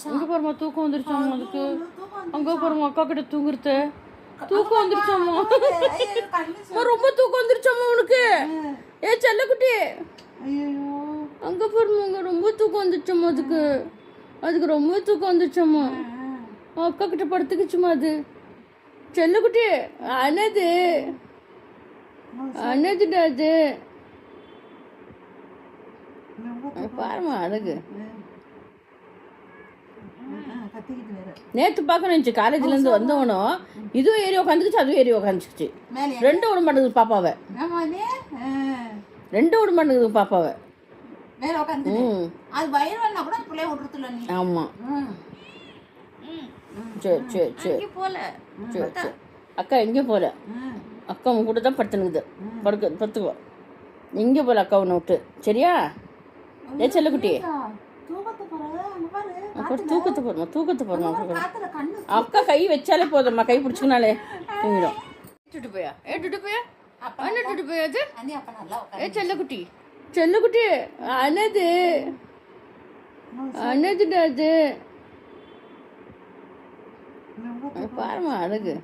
இங்க பாருமா தூக்கம் வந்துருச்சாமா அதுக்கு. அங்க பாருமா அக்கா கிட்ட தூங்குறது. தூக்கம் வந்துருச்சாமா. ரொம்ப தூக்கம் வந்துருச்சாமா உனக்கு. ஏ செல்லக்குட்டி, அங்க பாருமா அங்க ரொம்ப தூக்கம் வந்துருச்சாமா அதுக்கு. அதுக்கு ரொம்ப தூக்கம் வந்துருச்சாமா. அக்கா கிட்ட படுத்துக்குச்சுமா அது. செல்லக்குட்டி அனது அனதுடா அது. பாருமா அழகு. நேற்று பார்க்க நினச்சி காலேஜ்லேருந்து வந்தவனும் இதுவும் ஏறி உக்காந்துக்குச்சு, அதுவும் ஏறி உக்காந்துச்சு. ரெண்டும் விட மாட்டேங்குது பாப்பாவை. ரெண்டும் விட மாட்டேங்குது பாப்பாவை. ஆமாம். சரி சரி சரி சரி சரி. அக்கா எங்கேயும் போகல. அக்கா உன் கூட தான் படுத்துனுக்குது. படுத்துக்கோ. எங்கேயும் போகல அக்கா உன்னை விட்டு. சரியா? ஏ செல்லக்குட்டி, அப்புறம் தூக்கத்தை போடுமா தூக்கத்தை போடுமா. அக்கா கை வச்சாலே போதும்மா, கை பிடிச்சிக்கினாலே தூங்கிடும். ஏட்டுட்டு போயா ஏட்டுட்டு போயா அண்ணட்டு போயா அது. ஏ செல்லக்குட்டி செல்லக்குட்டி அனது அனதுடா அது. பாருமா அழகு.